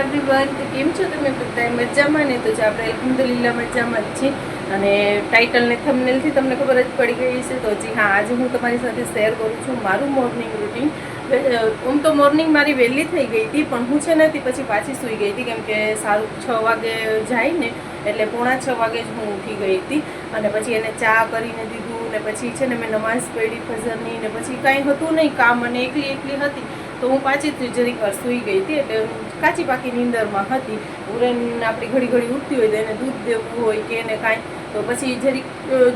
Everyone, તો કેમ છો તમે બધા? મજામાં ને? તો જ આપણે અલ્હમ્દુલિલ્લાહ મજામાં જ છીએ. અને ટાઇટલ ને થંબનેલથી તમને ખબર જ પડી ગઈ છે. તો જી હા, આજે હું તમારી સાથે શેર કરું છું મારું મોર્નિંગ રૂટીન. આમ તો મોર્નિંગ મારી વહેલી થઈ ગઈ હતી, પણ હું છે નથી પછી પાછી સૂઈ ગઈ હતી, કેમ કે સારું 6 વાગે જાય ને, એટલે 5:45 વાગે જ હું ઉઠી ગઈ હતી. અને પછી એને ચા કરીને દીધું ને પછી છે ને મેં નમાઝ પઢી ફજરની, ને પછી કાંઈ હતું નહીં કામ, અને એકલી હતી. તો હું પાછી જરીક વાર સૂઈ ગઈ હતી, એટલે કાચી પાકી નીંદરમાં હતી. ઉરેન આપણી ઘડી ઉઠતી હોય તો એને દૂધ દેવું હોય કે એને કાંઈ, તો પછી જરીક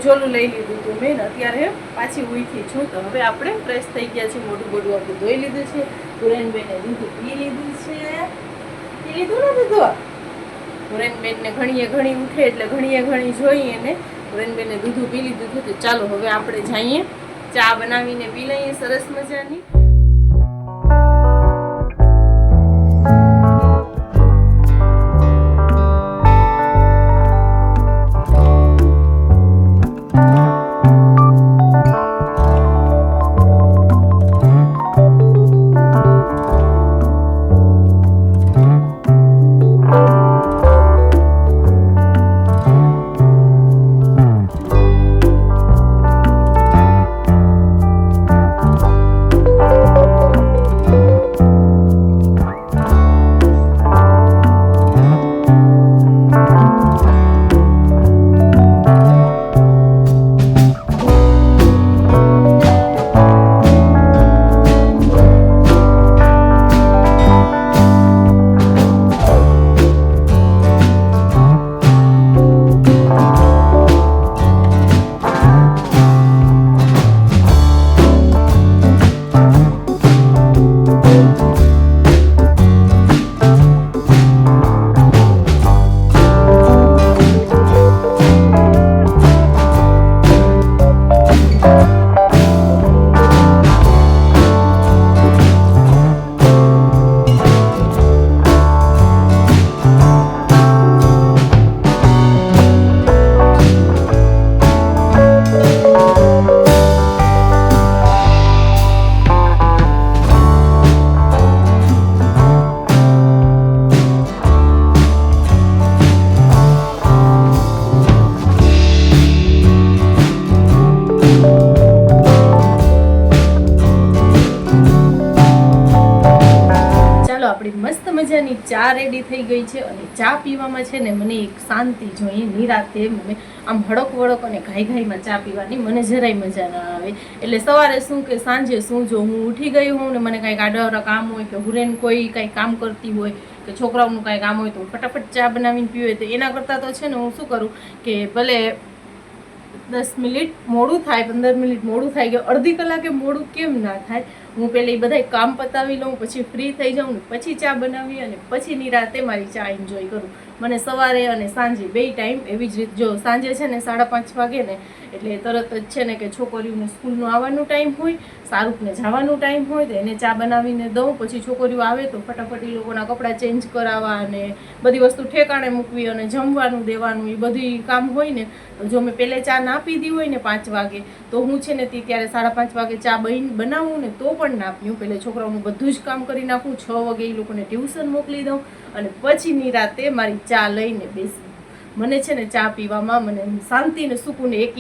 ઝોલું લઈ લીધું હતું મેં. અત્યારે પાછી ઉઠી છું. તો હવે આપણે ફ્રેશ થઈ ગયા છીએ, મોઢું આપણું ધોઈ લીધું છે, ઉરેનબેને દૂધ પી લીધું છે. પી લીધું ને દૂધ? ઉરેનબેનને ઘણી ઉઠે એટલે ઘણી જોઈએ ને. ઉરેનબેને દૂધ પી લીધું હતું. તો ચાલો હવે આપણે જઈએ ચા બનાવીને પી લઈએ સરસ મજાની. આપણી મસ્ત મજાની ચા રેડી થઈ ગઈ છે. અને ચા પીવામાં છે ને મને એક શાંતિ જોઈએ, નિરાતે. મને આમ હડક વડક અને ઘાઈમાં ચા પીવાની મને જરાય મજા ના આવે. એટલે સવારે શું કે સાંજે શું, જો હું ઉઠી ગઈ હોઉં ને મને કાંઈક આડાવડા કામ હોય, કે હુરેન કોઈ કાંઈ કામ કરતી હોય, કે છોકરાઓનું કાંઈ કામ હોય, તો ફટાફટ ચા બનાવીને પીવે. તો એના કરતાં તો છે ને હું શું કરું કે ભલે 10 મિનિટ મોડું થાય, 15 મિનિટ મોડું થાય, કે અડધી કલાકે મોડું કેમ ના થાય, હું પહેલાં એ બધા કામ પતાવી લઉં, પછી ફ્રી થઈ જાઉં ને પછી ચા બનાવી, અને પછી નિરાતે મારી ચા એન્જોય કરું. મને સવારે અને સાંજે બે ટાઈમ એવી જ રીતે, જો સાંજે છે ને 5:30 વાગે ને, એટલે તરત જ છે ને કે છોકરીઓને સ્કૂલનું આવવાનું ટાઈમ હોય, શાહરૂખને જવાનું ટાઈમ હોય, તો એને ચા બનાવીને દઉં. પછી છોકરીઓ આવે તો ફટાફટ એ લોકોના કપડાં ચેન્જ કરાવવા અને બધી વસ્તુ ઠેકાણે મૂકવી અને જમવાનું દેવાનું, એ બધી કામ હોય ને. જો મેં પહેલે ચા ના પીધી હોય ને 5 વાગે, તો હું છે ને ત્યારે 5:30 વાગે ચા બનાવું ને તો પણ ના પીવું. પહેલે છોકરાઓનું બધું જ કામ કરી નાખું, 6 વાગે એ લોકોને ટ્યુશન મોકલી દઉં, અને પછી નિરાતે મારી ચા લઈને બેસી. મને છે ને ચા પીવામાં મને શાંતિ ને સુકૂન એક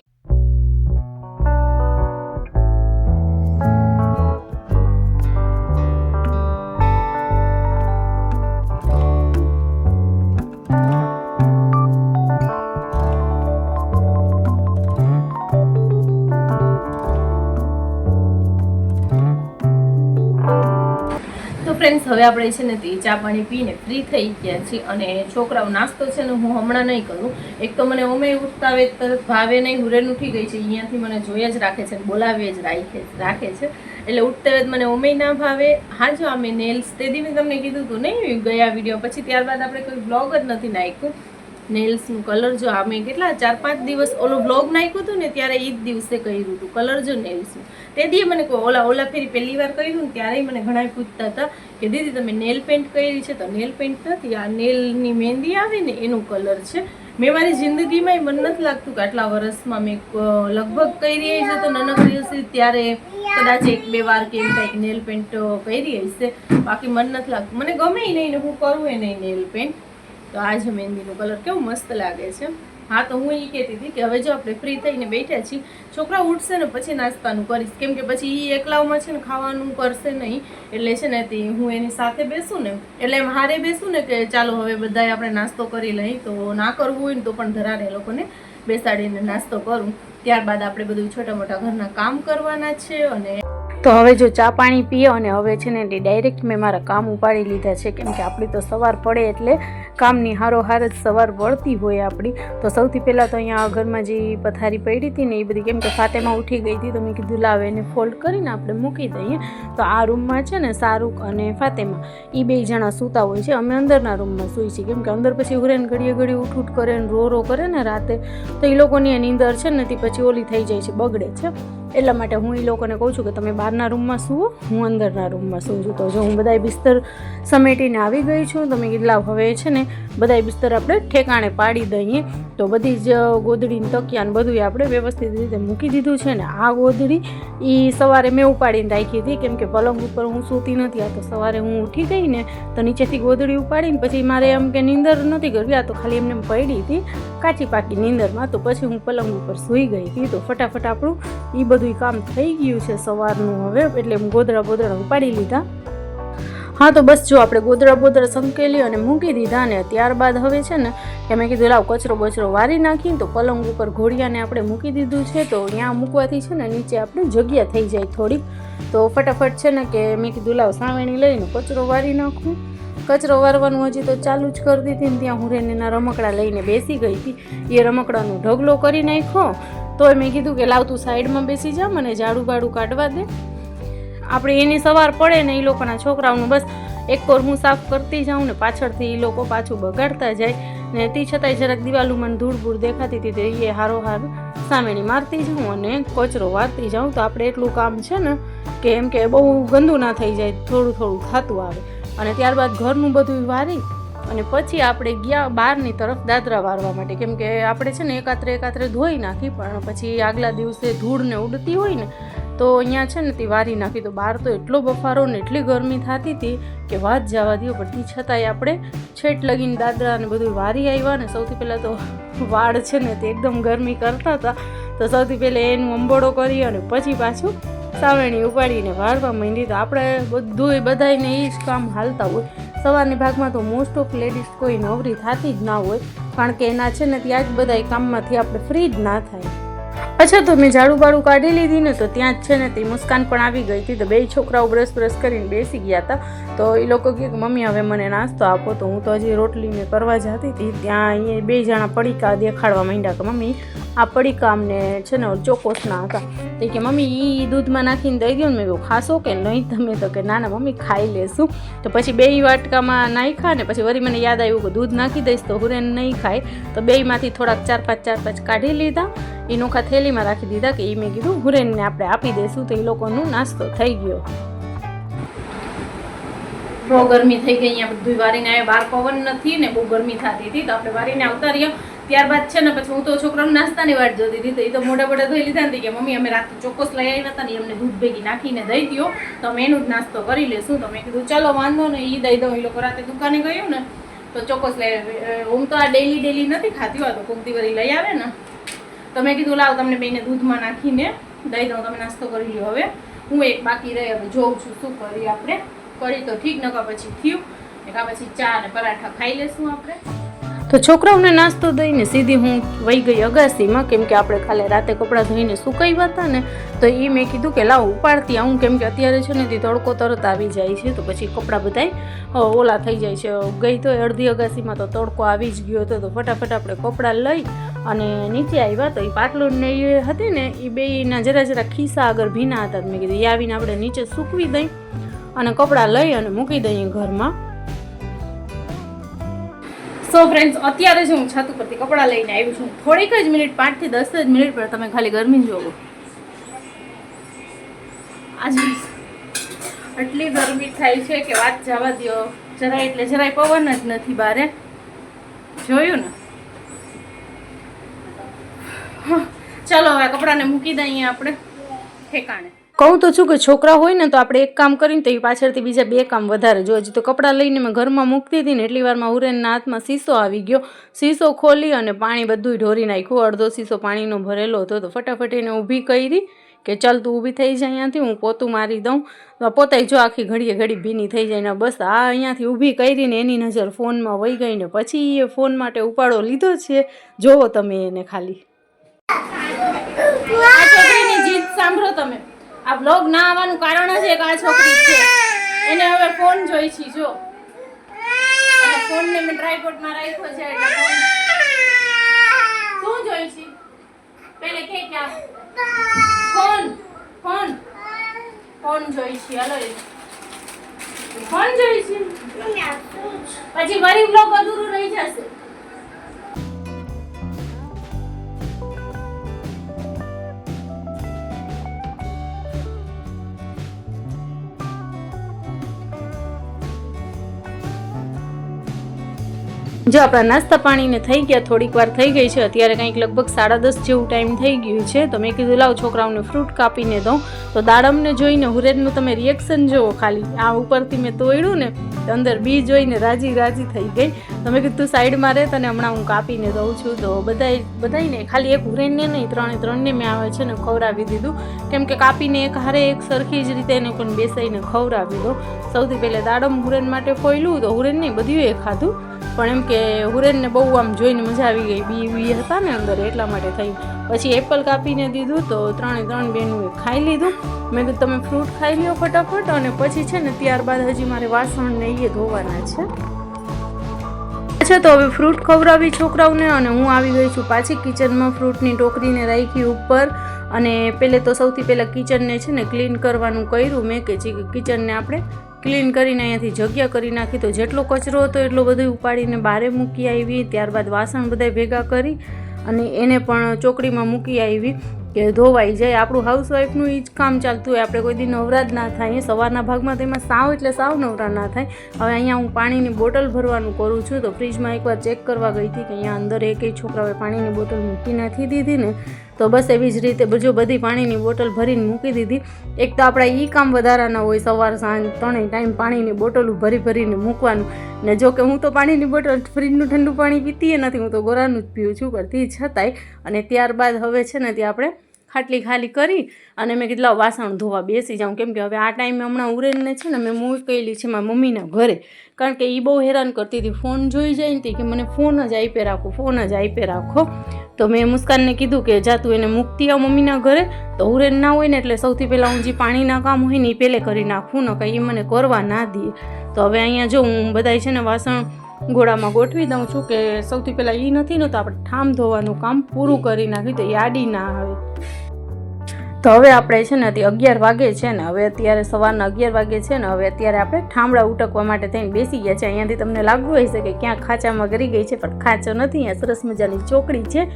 ફ્રેન્ડ્સ. હવે આપણે છે ને તે ચા પાણી પીને ફ્રી થઈ ગયા છીએ. અને છોકરાઓ નાસ્તો છે ને હું હમણાં નહીં કરું. એક તો મને ઓમે ઉઠતા આવે તરત ભાવે નહીં, હુરેન ઉઠી ગઈ છે, અહીંયાથી મને જોઈએ જ રાખે છે, બોલાવીએ જ રાખે છે. એટલે ઉઠતા વેત મને ઓમે ના ભાવે. હા, જો અમે નેલ્સ તે દી મેં તમને કીધું હતું નહીં ગયા વિડીયો પછી, ત્યારબાદ આપણે કોઈ બ્લોગ જ નથી નાખ્યું. નેલ્સનું કલર જો અમે કેટલા 4-5 દિવસ ઓલો બ્લોગ નાખ્યું હતું ને, ત્યારે એ જ દિવસે કર્યું હતું કલર જો નેલ્સનું. તે દી મને ઓલા ફેરી પહેલી વાર કર્યું ને, ત્યારે મને ઘણા પૂછતા હતા કે દીદી તમે નેલ પેન્ટ કરી છે. તો નેલ પેન્ટ નથી, આ નેલની મહેંદી આવે ને એનું કલર છે. મેં મારી જિંદગીમાં મને નથી લાગતું કે આટલા વર્ષમાં મેં લગભગ કરી છે તો નાનકડી હશે ત્યારે કદાચ 1-2 વાર કે કંઈક નેલ પેન્ટ કરી હશે, બાકી મને નથી લાગતું. મને ગમે નહીં ને હું કરું એ નહીં નેલ પેન્ટ. તો આ છે મહેંદીનો કલર, કેવું મસ્ત લાગે છે. હા, તો હું એ કહેતી હતી કે હવે જો આપણે ફ્રી થઈને બેઠા છીએ, છોકરા ઉઠશે ને પછી નાસ્તાનું કરીશ, કેમ કે પછી એ એકલાઓમાં છે ને ખાવાનું કરશે નહીં. એટલે છે ને તે હું એની સાથે બેસું ને, એટલે એમ હારે બેસું ને કે ચાલો હવે બધાએ આપણે નાસ્તો કરી લઈ. તો ના કરવું હોય ને તો પણ ધરારે એ લોકોને બેસાડીને નાસ્તો કરું. ત્યારબાદ આપણે બધું છોટા મોટા ઘરના કામ કરવાના છે. અને તો હવે જો ચા પાણી પીએ અને હવે છે ને ડાયરેક્ટ મેં મારા કામ ઉપાડી લીધા છે, કેમ કે આપણી તો સવાર પડે એટલે કામની હારોહાર જ સવાર પડતી હોય આપણી. તો સૌથી પહેલાં તો અહીંયા ઘરમાં જે પથારી પડી હતી ને એ બધી, કેમ કે ફાતેમાં ઉઠી ગઈ હતી તો મેં કીધું લાવે એને ફોલ્ડ કરીને આપણે મૂકી દઈએ. તો આ રૂમમાં છે ને શાહરૂખ અને ફાતેમા એ 2 જણા સૂતા હોય છે, અમે અંદરના રૂમમાં સૂઈ છીએ, કેમ કે અંદર પછી ઉઘરેને ઘડીએ ઘડી ઉઠ કરે ને રો કરે ને રાતે, તો એ લોકોની નીંદર છે ને તે પછી ઓલી થઈ જાય છે, બગડે છે. એટલા માટે હું એ લોકોને કહું છું કે તમે બહારના રૂમમાં સૂવો, હું અંદરના રૂમમાં સૂવું છું. તો જો હું બધાય બિસ્તર સમેટીને આવી ગઈ છું. તમે કીધું હવે છે ને બધાય બિસ્તર આપણે ઠેકાણે પાડી દઈએ. તો બધી જ ગોદડી તકિયા ને બધું આપણે વ્યવસ્થિત રીતે મૂકી દીધું છે. ને આ ગોદડી એ સવારે મેં ઉપાડીને રાખી હતી, કેમ કે પલંગ ઉપર હું સૂતી નથી. આ તો સવારે હું ઉઠી ગઈ ને તો નીચેથી ગોદડી ઉપાડીને પછી મારે એમ કે નીંદર નથી કરવી, આ તો ખાલી એમને પડી હતી કાચી પાકી નીંદરમાં. તો પછી હું પલંગ ઉપર સૂઈ ગઈ હતી. તો ફટાફટ આપણું એ બધું કામ થઈ ગયું છે સવારનું હવે, એટલે ગોદડા બોદડા ઉપાડી લીધા. હા, તો બસ જો આપણે ગોદડા બોદડા સંકેલી અને મૂકી દીધા. ને ત્યારબાદ હવે છે ને કે મેં કીધું લાવ કચરો બચરો વારી નાખીને તો પલંગ ઉપર ઘોડિયાને આપણે મૂકી દીધું છે. તો ત્યાં મૂકવાથી છે ને નીચે આપણે જગ્યા થઈ જાય થોડીક. તો ફટાફટ છે ને કે મેં કીધું લાવ સાવેણી લઈને કચરો વારી નાખું. કચરો વારવાનું હજી તો ચાલુ જ કરી દીધી ને ત્યાં હું રેનીના રમકડા લઈને બેસી ગઈ હતી. એ રમકડાનો ઢગલો કરી નાખ્યો. તો મેં કીધું કે લાવ તું સાઈડમાં બેસી જા, મને ઝાડુ બાડું કાઢવા દે. આપણે એની સવાર પડે ને એ લોકોના છોકરાઓનું બસ એક કોર હું સાફ કરતી જાઉં ને પાછળથી એ લોકો પાછું બગાડતા જાય. ને તે છતાંય જરાક દિવાલુમાં ધૂળ ભૂળ દેખાતી હતી તો એ હારોહાર સામેણી મારતી જાઉં અને કચરો વારતી જાઉં. તો આપણે એટલું કામ છે ને કે એમ કે બહુ ગંદુ ના થઈ જાય, થોડું થોડું થતું આવે. અને ત્યારબાદ ઘરનું બધું વારી અને પછી આપણે ગયા બહારની તરફ દાદરા વારવા માટે, કેમ કે આપણે છે ને એકાત્રે ધોઈ નાખી, પણ પછી આગલા દિવસે ધૂળ ને ઉડતી હોય ને તો અહીંયા છે ને તે વારી નાખી. તો બહાર તો એટલો બફારો ને એટલી ગરમી થતી હતી કે વાત જવા દો. પણ તે છતાંય આપણે છેટ લગીને દાદરા ને બધું વારી આવ્યા. ને સૌથી પહેલાં તો વાળ છે ને તે એકદમ ગરમી કરતા હતા, તો સૌથી પહેલાં એનું અંબોડો કરી અને પછી પાછું સાવેણી ઉપાડીને વાળવા માંડી. તો આપણે બધાને એ જ કામ હાલતા હોય. સવારની ભાગમાં તો મોસ્ટ ઓફ લેડીઝ કોઈ નવરી થતી જ ના હોય, કારણ કે એના છે ને ત્યાં જ બધા કામમાંથી આપણે ફ્રી જ ના થાય. અચ્છા, તો મેં ઝાડુ બાડું કાઢી લીધી ને તો ત્યાં જ છે ને તે મુસ્કાન પણ આવી ગઈ હતી. તો 2 છોકરાઓ બ્રશ કરીને બેસી ગયા હતા. તો એ લોકો કહે કે મમ્મી હવે મને નાસ્તો આપો. તો હું તો હજી રોટલીને કરવા જતી હતી, ત્યાં અહીંયા 2 જણા પડીકા દેખાડવા માંડ્યા કે મમ્મી આ પડીકા અમને છે ને ચોકોસના હતા. તો કે મમ્મી એ દૂધમાં નાખીને દઈ દો ને. મેં ખાશો કે નહીં તમે? તો કે ના ના મમ્મી ખાઈ લેશું. તો પછી 2 વાટકામાં નાખ્યા ને પછી વળી મને યાદ આવ્યું કે દૂધ નાખી દઈશ તો હુરેન નહીં ખાય. તો 2માંથી થોડાક 4-5 કાઢી લીધા, એ નોખા થેલીમાં રાખી દીધા કે એ મેં કીધું હુરેનને આપણે આપી દઈશું. તો એ લોકોનો નાસ્તો થઈ ગયો. બહુ ગરમી થઈ ગઈ, અહીંયા બધું વારીને આવ્યા. બહાર પવન નથી ને બહુ ગરમી થતી હતી તો આપણે વારીને આવતા રહ્યા. ત્યારબાદ છે ને પછી હું તો છોકરાનું નાસ્તાની વાટ જોતી હતી. તો એ તો મોઢા ધોઈ લીધા ને કે મમ્મી અમે રાતે ચોક્કસ લઈ આવ્યા હતા ને અમને દૂધ ભેગી નાખીને દઈ દો તો અમે એનું જ નાસ્તો કરી લેશું. તો મેં કીધું ચાલો વાંધો ને એ દઈ દઉં. એ લોકો રાતે દુકાને ગયું ને તો ચોક્કસ લઈ આવે. હું તો આ ડેલી નથી ખાતી હોય, તો કોકદી વળી લઈ આવે ને તો મેં કીધું લાવ તમને બેને દૂધમાં નાખીને દઈ દઉં, તમે નાસ્તો કરી લો. હવે હું એક બાકી રહી, હવે જોઉં છું શું કરીએ આપણે. કરી તો ઠીક, નકા પછી થયું નકા પછી ચા અને પરાઠા ખાઈ લેશું આપણે. તો છોકરાઓને નાસ્તો દઈને સીધી હું વહી ગઈ અગાસીમાં, કેમ કે આપણે ખાલી રાતે કપડાં ધોઈને સુકાવ્યા હતા ને તો એ મેં કીધું કે લાવ ઉપાડતી આવું, કેમ કે અત્યારે છે ને તે તડકો તરત આવી જાય છે તો પછી કપડાં બધાય ઓલા થઈ જાય છે. ગઈ તો અડધી અગાસીમાં તો તડકો આવી જ ગયો હતો. તો ફટાફટ આપણે કપડાં લઈ અને નીચે આવ્યા. તો એ પાટલું ને એ હતી ને એ બેયના જરા ખિસ્સા આગળ ભીના હતા. મેં કીધું એ આવીને આપણે નીચે સૂકવી દઈ અને કપડાં લઈ અને મૂકી દઈએ ઘરમાં. સો ફ્રેન્ડ્સ, અત્યારે જ હું છત ઉપરથી કપડાં લઈને આવી છું. થોડીક જ મિનિટ, 5 થી 10 જ મિનિટ પર તમે ખાલી ગરમી જોવો. આજે એટલી ગરમી થાય છે કે વાત જવા દો. જરાય પવન જ નથી બારે. જોયું ને ચલો હવે કપડાને મૂકી દઈએ આપણે ઠેકાણે. કહું તો છું કે છોકરા હોય ને તો આપણે એક કામ કરીને તો એ પાછળથી બીજા 2 કામ વધારે જો. હજી તો કપડાં લઈને મેં ઘરમાં મૂકતી હતી ને એટલી વારમાં હુરેનના હાથમાં શીશો આવી ગયો. શીશો ખોલી અને પાણી બધું ઢોરી નાખ્યું. અડધો શીશો પાણીનો ભરેલો હતો તો ફટાફટ એને ઊભી કરી કે ચાલ તું ઊભી થઈ જાય અહીંયાથી, હું પોતું મારી દઉં. તો પોતાય જો આખી ઘડી ભીની થઈ જાય ને બસ આ અહીંયાથી ઊભી કરીને એની નજર ફોનમાં વહી ગઈ ને પછી એ ફોન માટે ઉપાડો લીધો છે. જોવો તમે એને ખાલી. આ છોકરીની જીદ સાંભળો તમે. આ વ્લોગ ના આવવાનું કારણ જ એક આ છોકરી છે. એને હવે ફોન જોઈ છે જો. અને ફોનને મેં ટ્રાયપોડમાં રાખ્યો છે એટલે ફોન શું જોઈ છે પેલે કે ફોન ફોન ફોન જોઈ છે. હાલો ફોન જોઈ છે પછી વરી વ્લોગ અધૂરું રહી જશે. જો આપણા નાસ્તા પાણીને થઈ ગયા, થોડીક વાર થઈ ગઈ છે. અત્યારે કંઈક લગભગ 10:30 જેવું ટાઈમ થઈ ગયું છે. તો મેં કીધું લાવ છોકરાઓને ફ્રૂટ કાપીને દઉં. તો દાડમને જોઈને હુરેનનું તમે રિએક્શન જુઓ ખાલી. આ ઉપરથી મેં તોડ્યું ને તો અંદર બી જોઈને રાજી થઈ ગઈ. તો મેં કીધું તું સાઈડમાં રહે તને હમણાં હું કાપીને દઉં છું. તો બધાને ખાલી એક હુરેનને નહીં ત્રણને મેં આવે છે ને ખવડાવી દીધું. કેમ કે કાપીને એક હારે એક સરખી જ રીતે એને પણ બેસાઈને ખવડાવી દો. સૌથી પહેલાં દાડમ હુરેન માટે ફોયલું તો હુરેન નહીં બધું એ ખાધું. પણ એમ કે હુરેનને બહુ આમ જોઈને મજા આવી ગઈ. બી હતા ને અંદર એટલા માટે થઈ. પછી એપલ કાપીને દીધું તો ત્રણ બેનું ખાઈ લીધું. મેં કીધું તમે ફ્રૂટ ખાઈ લ્યો ફટાફટ અને પછી છે ને ત્યારબાદ હજી મારે વાસણ ને એ ધોવાના છે. અચ્છા તો હવે ફ્રૂટ ખવડાવી છોકરાઓને અને હું આવી ગઈ છું પાછી કિચનમાં. ફ્રૂટની ટોકરીને રાખી ઉપર અને પહેલે તો સૌથી પહેલાં કિચનને છે ને ક્લીન કરવાનું કર્યું મેં કે કિચનને આપણે ક્લીન કરીને અહીંયાથી જગ્યા કરી નાખી. તો જેટલો કચરો હતો એટલો બધો ઉપાડીને બહાર મૂકી આવી. ત્યારબાદ વાસણ બધા ભેગા કરી અને એને પણ ચોકડીમાં મૂકી આવી કે ધોવાઈ જાય. આપણું હાઉસવાઈફનું એ જ કામ ચાલતું હોય. આપણે કોઈ દી નવરા જ ના થાય. સવારના ભાગમાં તેમાં સાવ એટલે સાવ નવરા ના થાય. હવે અહીંયા હું પાણીની બોટલ ભરવાનું કરું છું. તો ફ્રીજમાં એકવાર ચેક કરવા ગઈ હતી કે અહીંયા અંદર એકેય છોકરાઓએ પાણીની બોટલ મૂકી નથી દીધી ને. તો બસ એવી જ રીતે બધી પાણીની બોટલ ભરીને મૂકી દીધી. એક તો આપણા એ કામ વધારાના હોય, સવાર સાંજ 3 ટાઈમ પાણીની બોટલો ભરીને મૂકવાનું. ને જો કે હું તો પાણીની બોટલ ફ્રીજનું ઠંડુ પાણી પીતી નથી, હું તો ગોરાનું જ પીવું છું. પણ તે છતાંય અને ત્યારબાદ હવે છે ને ત્યાં આપણે ખાટલી ખાલી કરી અને મેં કીધું લાવ વાસણ ધોવા બેસી જાઉં. કેમ કે હવે આ ટાઈમે હમણાં ઉરેનને છે ને મેં મૂકેલી છે મારા મમ્મીના ઘરે. કારણ કે એ બહુ હેરાન કરતી હતી. ફોન જોઈ જાય ને કે મને ફોન જ આપે રાખો. તો મેં મુસ્કાનને કીધું કે જા તું એને મૂકતી આવ મમ્મીના ઘરે. તો ઉરેન ના હોય ને એટલે સૌથી પહેલાં હું જે પાણીના કામ હોય ને એ પહેલે કરી નાખું ને કંઈ એ મને કરવા ના દે. તો હવે અહીંયા જો હું બધાય છે ને વાસણ ગોળામાં ગોઠવી દઉં છું કે સૌથી પહેલાં એ નથી ને તો આપણે ઠામ ધોવાનું કામ પૂરું કરી નાખી તો યાડી ના આવે. તો હવે આપણે છે ને 11 વાગે છે ને હવે અત્યારે સવારના 11 વાગે છે ને હવે અત્યારે આપણે ઠામડા ઉટકવા માટે થઈને બેસી ગયા છે. અહીંયાથી તમને લાગવું હશે કે ક્યાં ખાંચામાં ગરી ગઈ છે, પણ ખાંચો નથી. અહીંયા સરસ મજાની ચોકડી છે.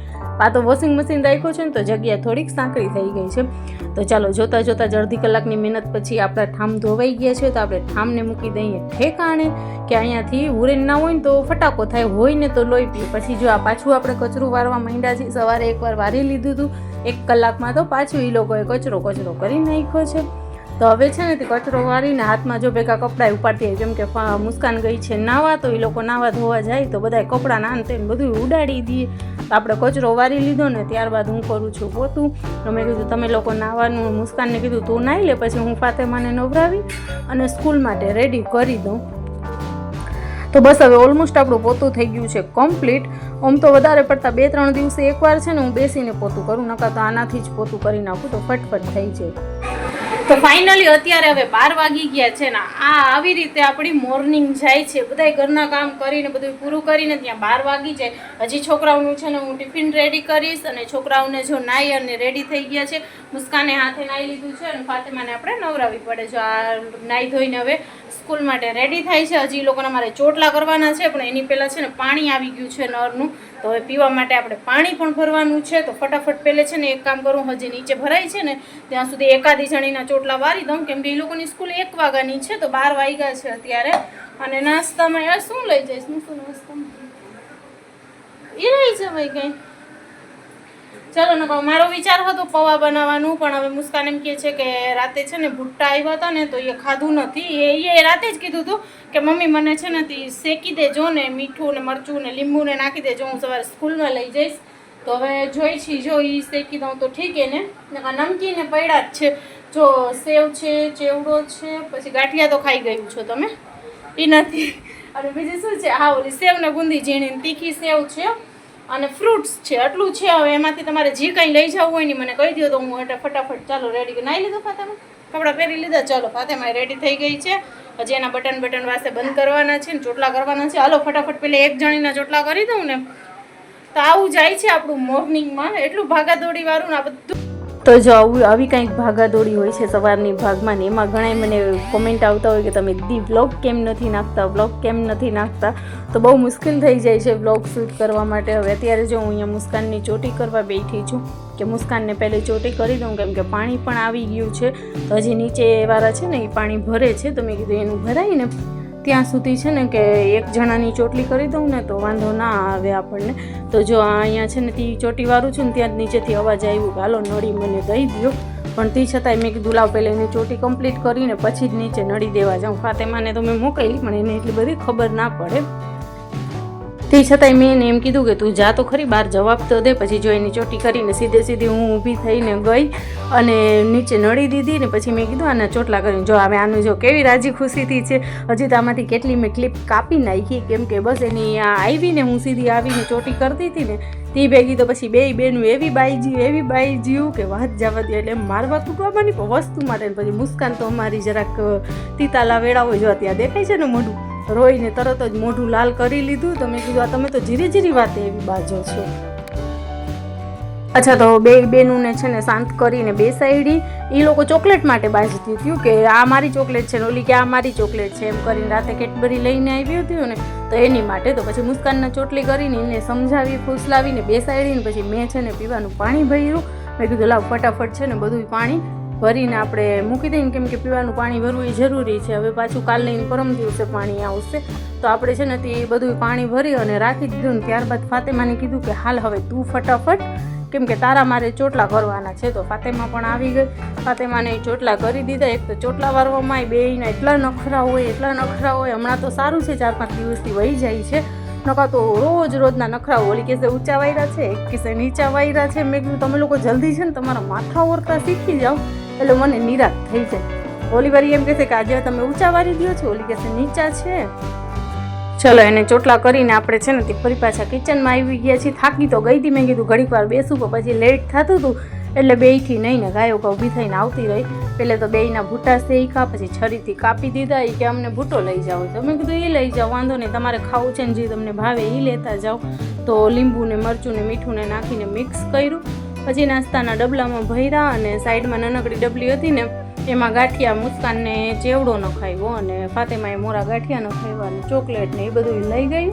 આ તો વોશિંગ મશીન રાખ્યું છે ને તો જગ્યા થોડીક સાંકળી થઈ ગઈ છે. તો ચાલો જોતા અડધી કલાકની મહેનત પછી આપણા ઠામ ધોવાઈ ગયા છે. તો આપણે ઠામને મૂકી દઈએ ઠેકાણે કે અહીંયાથી ઉરેન ના હોય ને તો ફટાકો થાય, હોય ને તો લોહી પીએ. પછી જો આ પાછું આપણે કચરું વારવા માંડ્યા છીએ. સવારે એકવાર વારી લીધું હતું, 1 કલાકમાં તો પાછું એ લોકોએ કચરો કરી નાખ્યો છે. તો હવે છે ને તે કચરો વારીને હાથમાં જો ભેગા કપડાં ઉપાડતી હોય. જેમ કે મુસ્કાન ગઈ છે નાવા તો એ લોકો નાવા ધોવા જાય તો બધા કપડાં નાન તેને બધું ઉડાડી દઈએ. તો આપણે કચરો વારી લીધો ને ત્યારબાદ હું કરું છું પોતું. તો મેં કીધું તમે લોકો નાવાનું, મુસ્કાનને કીધું તું નાહી લે પછી હું ફાતેમાને નવરાવી અને સ્કૂલ માટે રેડી કરી દઉં. તો બસ હવે ઓલમોસ્ટ આપણું પોતું થઈ ગયું છે કમ્પ્લીટ. આમ તો વધારે પડતા 2-3 દિવસે એકવાર છે ને હું બેસીને પોતું કરું, નકર તો આનાથી જ પોતું કરી નાખું તો ફટફટ થઈ જાય. તો ફાઇનલી અત્યારે હવે 12 વાગી ગયા છે ને આ આવી રીતે આપણી મોર્નિંગ જાય છે. બધાય ઘરના કામ કરીને બધું પૂરું કરીને ત્યાં 12 વાગી જાય. હજી છોકરાઓનું છે ને હું ટિફિન રેડી કરીશ અને છોકરાઓને જો નાહી અને રેડી થઈ ગયા છે. મુસ્કાને હાથે નાહી લીધું છે અને ફાતેમાને આપણે નવરાવી પડે. જો આ નાહી ધોઈને હવે સ્કૂલ માટે રેડી થાય છે. હજી લોકોને મારે ચોટલા કરવાના છે પણ એની પહેલાં છે ને પાણી આવી ગયું છે નળનું. તો હવે પીવા માટે આપણે પાણી પણ ભરવાનું છે. તો ફટાફટ પહેલે છે ને એક કામ કરું, હજી નીચે ભરાય છે ને ત્યાં સુધી એકાદી જણીના ચોટલા વારી દઉં. કેમ કે એ લોકોની સ્કૂલ 1 વાગ્યાની છે તો 12 વાગ્યા છે અત્યારે. અને નાસ્તામાં યાર શું લઈ જઈશ? શું નાસ્તામાં એ લઈ જવાય કંઈ ચલો ને મારો વિચાર હતો પૌવા બનાવવાનું, પણ હવે મુસ્કાન એમ કહે છે કે રાતે છે ને ભૂટ્ટા આવ્યા હતા ને તો એ ખાધું નથી. એ રાતે જ કીધું હતું કે મમ્મી મને છે ને શેકી દેજો ને મીઠું ને મરચું ને લીંબુ ને નાખી દેજો, હું સવારે સ્કૂલમાં લઈ જઈશ. તો હવે જોઈ છી, જો એ શેકી દઉં તો ઠીક એને. નમકીન ને પડ્યા જ છે, જો સેવ છે, ચેવડો છે, પછી ગાંઠિયા તો ખાઈ ગયું છો તમે, એ નથી. અને બીજું શું છે, હા ઓલી સેવ ને બુંદી ઝીણી તીખી સેવ છે અને ફ્રૂટ્સ છે, આટલું છે. હવે એમાંથી તમારે જે કંઈ લઈ જવું હોય ને મને કહી દો તો હું એટલે ફટાફટ ચાલો રેડી. નાઈ લીધું ફાતેમાં, કપડાં પહેરી લીધા, ચાલો ફાતેમાં રેડી થઈ ગઈ છે. હજી એના બટન વાસે બંધ કરવાના છે ને ચોટલા કરવાના છે. હાલો ફટાફટ પેલે એક જણીના ચોટલા કરી દઉં ને તો આવું જાય છે આપણું મોર્નિંગમાં, એટલું ભાગાદોડી વાળું ને આ બધું. તો જો આવી કંઈક ભાગાદોડી હોય છે સવારની ભાગમાં ને એમાં ઘણા મને કોમેન્ટ આવતા હોય કે તમે દીદી વ્લોગ કેમ નથી નાખતા, તો બહુ મુશ્કેલ થઈ જાય છે વ્લોગ શૂટ કરવા માટે. હવે અત્યારે જો હું અહીંયા મુસ્કાનની ચોટી કરવા બેઠી છું કે મુસ્કાનને પહેલે ચોટી કરી દઉં, કેમ કે પાણી પણ આવી ગયું છે. તો હજી નીચે વાળા છે ને એ પાણી ભરે છે, તો મેં કીધું એનું ભરાય ને ત્યાં સુધી છે ને કે એક જણાની ચોટલી કરી દઉં ને તો વાંધો ના આવે આપણને. તો જો અહીંયા છે ને તે ચોટીવાળું છે ને ત્યાં જ નીચેથી અવાજ આવ્યું કે હાલો નળી મને દઈ દો, પણ તે છતાંય મેં કીધું લાવ પહેલાં એની ચોટી કમ્પ્લીટ કરીને પછી જ નીચે નળી દેવા જાઉં. ફાતેમાને તો મેં મોકલી પણ એને એટલી બધી ખબર ના પડે. તે છતાંય મેં એને એમ કીધું કે તું જા તો ખરી બહાર જવાબ તો દે. પછી જો એની ચોટી કરીને સીધી હું ઊભી થઈને ગઈ અને નીચે નળી દીધી ને પછી મેં કીધું આના ચોટલા કરીને જો હવે આનું જો કેવી રાજી ખુશીથી છે. હજી તો આમાંથી કેટલી મેં ક્લિપ કાપી નાખી, કેમ કે બસ એની આવીને હું સીધી આવીને ચોટી કરતી હતી ને તે ભેગી તો પછી બે બેનું એવી બાઈ જીવ કે વાત જવા દે. એટલે મારવા કૂટવાની વસ્તુ માટે પછી મુસ્કાન તો અમારી જરાક તીતાલા વેળા હોય, જો ત્યાં દેખાય છે ને મોઢું રોઈને તરત જ મોઢું લાલ કરી લીધું. તો મેં કીધું તમે તો જીરી વાતે એવી બાજો છો. અચ્છા, તો બેનુંને છે ને શાંત કરીને બેસાડી. એ લોકો ચોકલેટ માટે બાજતી હતી કે આ મારી ચોકલેટ છે ને ઓલી કે આ મારી ચોકલેટ છે એમ કરીને રાતે કેડબરી લઈને આવી હતી ને તો એની માટે. તો પછી મુસ્કાનને ચોટલી કરીને એને સમજાવી ફૂસલાવીને બેસાડીને પછી મેં છે ને પીવાનું પાણી ભર્યું. મેં કીધું લાવ ફટાફટ છે ને બધું પાણી ભરીને આપણે મૂકી દઈએ, કેમ કે પીવાનું પાણી ભરવું એ જરૂરી છે. હવે પાછું કાલ લઈને પરમ દિવસે પાણી આવશે તો આપણે છે ને તે બધું પાણી ભરી અને રાખી દીધું. ને ત્યારબાદ ફાતેમાને કીધું કે હાલ હવે તું ફટાફટ, કેમ કે તારા મારે ચોટલા કરવાના છે. તો ફાતેમા પણ આવી ગઈ, ફાતેમાને ચોટલા કરી દીધા. એક તો ચોટલા વારવામાં બેયના એટલા નખરા હોય. હમણાં તો સારું છે 4-5 દિવસથી વહી જાય છે, નકા તો રોજના નખરા. ઓલી કેસે ઊંચા વાયરા છે, એક કેસે નીચા વાયરા છે. મેં કીધું તમે લોકો જલ્દી છે ને તમારા માથા ઓરતા શીખી જાઓ એટલે મને નિરાશ થઈ જાય. ઓલી વારી એમ કહેશે કે આજે તમે ઊંચા વારી દો છો, ઓલી કહેશે નીચા છે. ચલો એને ચોટલા કરીને આપણે છે ને તે ફરી પાછા કિચનમાં આવી ગયા છીએ. થાકી તો ગઈ હતી, મેં કીધું ઘડીક વાર બેસું પણ પછી લેટ થતું હતું એટલે બેયથી નહીં ને ગાયો ઊભી થઈને આવતી રહી. પહેલે તો બેયના ભૂટા શેકા, પછી છરીથી કાપી દીધા. એ કે અમને ભૂટો લઈ જાઓ, તો મેં કીધું એ લઈ જાઓ, વાંધો નહીં, તમારે ખાવું છે ને જે તમને ભાવે એ લેતા જાઓ. તો લીંબુ ને મરચું ને મીઠું ને નાખીને મિક્સ કર્યું. પછી નાસ્તાના ડબલામાં ભર્યા અને સાઈડમાં નાનકડી ડબલી હતી ને એમાં ગાંઠિયા, મુસ્કાનને ચેવડો નખાવ્યો અને ફાતેમાએ મોરા ગાંઠિયા નખાવ્યા અને ચોકલેટ ને એ બધું લઈ ગઈ.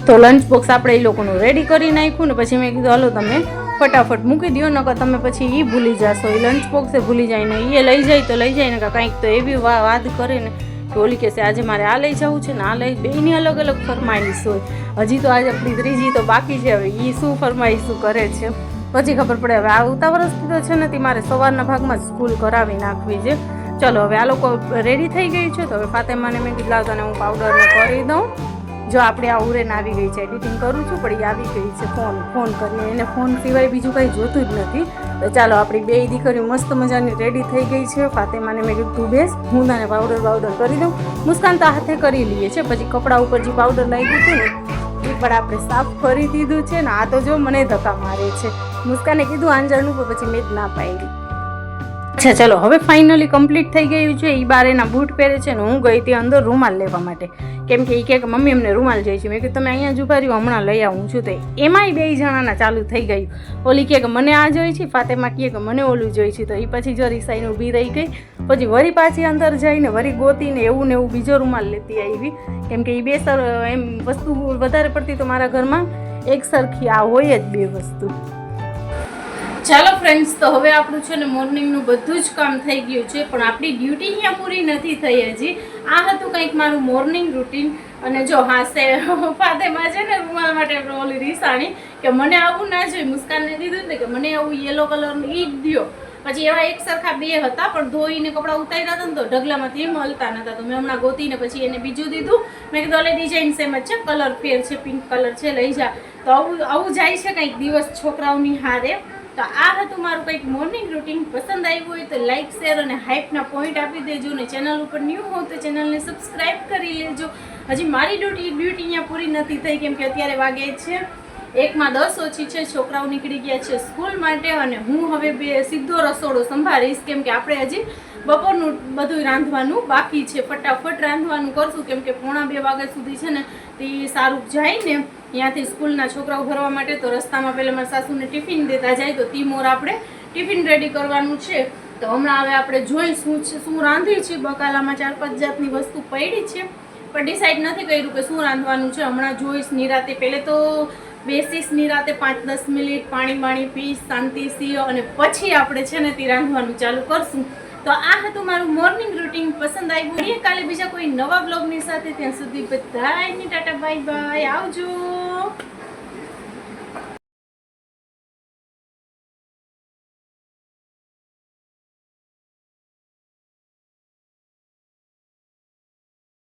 તો લંચ બોક્સ આપણે એ લોકોનું રેડી કરી નાખ્યું ને પછી મેં કીધું હાલો તમે ફટાફટ મૂકી દો, નકર તમે પછી એ ભૂલી જશો. એ લંચ બોક્સે ભૂલી જાય ને એ લઈ જાય તો લઈ જાય ને કાંઈક તો એવી વાત કરે ને કે ઓલી કહેશે આજે મારે આ લઈ જવું છે ને આ લઈ, બેયની અલગ અલગ ફરમાઈશ હોય. હજી તો આજે આપણી ત્રીજી તો બાકી છે, હવે એ શું ફરમાઈશું કરે છે પછી ખબર પડે. હવે આવતા વર્ષથી તો છે ને મારે સવારના ભાગમાં જ સ્કૂલ કરાવી નાખવી છે. ચલો હવે આ લોકો રેડી થઈ ગઈ છે તો હવે ફાતેમાને મેં કીધું લાવ તને હું પાવડરને કરી દઉં. જો આપણે આ ઉરેન આવી ગઈ છે, એડિટિંગ કરું છું પણ એ આવી ગઈ છે ફોન કરીને. એને ફોન સિવાય બીજું કંઈ જોતું જ નથી. તો ચાલો આપણી બે દીકરીઓ મસ્ત મજાની રેડી થઈ ગઈ છે. ફાતેમાને મેં કીધું તું બેસ, હું તને પાવડર કરી દઉં. મુસ્કાન તો હાથે કરી લઈએ છે, પછી કપડા ઉપર જે પાવડર લાગ્યું હતું ને એ પણ આપણે સાફ કરી દીધું છે ને. આ તો જો મને ધક્કા મારે છે. મુસ્કાને કીધું આંજણનું પણ પછી મેં જ ના પાડી. અચ્છા ચલો હવે ફાઇનલી કમ્પ્લીટ થઈ ગયું છે. એ બાર એના બૂટ પહેરે છે ને હું ગઈ હતી અંદર રૂમાલ લેવા માટે, કેમ કે એ કહે કે મમ્મી અમને રૂમાલ જોઈએ છે. મેં કીધું તમે અહીંયા જ ઉભા રહ્યો, હમણાં લઈ આવું છું. તો એમાંય બે જણાના ચાલુ થઈ ગયું. ઓલી કહે કે મને આ જોઈ છે, ફાતેમા કહે કે મને ઓલું જોઈ છે. તો એ પછી જો રીસાઈને ઊભી રહી ગઈ. પછી વરી પાછી અંદર જઈને વરી ગોતીને એવું ને એવું બીજો રૂમાલ લેતી આવી, કેમ કે એ બે એમ વસ્તુ વધારે પડતી તો મારા ઘરમાં એક સરખી આ હોય જ બે વસ્તુ. ચાલો ફ્રેન્ડ્સ, તો હવે આપણું છે ને મોર્નિંગનું બધું જ કામ થઈ ગયું છે, પણ આપણી ડ્યુટી અહીંયા પૂરી નથી થઈ હજી. આ હતું કંઈક મારું મોર્નિંગ રૂટીન. અને જો હાસે ફાતેમાં છે ને રૂમાલ માટે ઓલી રીસાણી કે મને આવું ના જોઈએ. મુસ્કાનને દીધું ને કે મને આવું યલો કલરનું ઈ જ દ્યો. પછી એવા એક સરખા બે હતા, પણ ધોઈને કપડાં ઉતાર્યા હતા ને તો ઢગલામાંથી એમ હલતા નતા. તો મેં હમણાં ગોતીને પછી એને બીજું દીધું. મેં કીધું ઓલે ડિઝાઇન સેમ જ છે, કલર ફેર છે, પિંક કલર છે, લઈ જા. તો આવું જાય છે કંઈક દિવસ છોકરાઓની હારે. તો આ હતું મારું કંઈક મોર્નિંગ રૂટીન. પસંદ આવ્યું હોય તો લાઇક, શેર અને હાઇપના પોઈન્ટ આપી દેજો. ને ચેનલ ઉપર ન્યૂ હો તો ચેનલને સબસ્ક્રાઈબ કરી લેજો. હજી મારી ડ્યુટી અહીંયા પૂરી નથી થઈ, કેમ કે અત્યારે વાગે છે 1:10 ઓછી છે. છોકરાઓ નીકળી ગયા છે સ્કૂલ માટે અને હું હવે સીધો રસોડો સંભાળીશ, કેમ કે આપણે હજી બપોરનું બધું રાંધવાનું બાકી છે. ફટાફટ રાંધવાનું કરશું, કેમ કે 1:45 વાગ્યા સુધી છે ને તે સારું જાય ને ત્યાંથી સ્કૂલના છોકરાઓ ભરવા માટે. તો રસ્તામાં પહેલાં મારા સાસુને ટિફિન દેતા જાય, તો તી મોર આપણે ટિફિન રેડી કરવાનું છે. તો હમણાં હવે આપણે જોઈ શું રાંધી છે. બકાલામાં 4-5 જાતની વસ્તુ પડી છે, પણ ડિસાઈડ નથી કર્યું કે શું રાંધવાનું છે. હમણાં જોઈશ નિરાતે. પહેલે તો બેસીસ નિરાતે 5-10 મિનિટ પાણી પીશ શાંતિથી, અને પછી આપણે છે ને તે રાંધવાનું ચાલુ કરશું. તો આ હતું મારું મોર્નિંગ રૂટીન. પસંદ આવ્યું કાલે બીજા કોઈ નવા બ્લોગની સાથે. ત્યાં સુધી બધાને ટાટા બાય બાય, આવજો.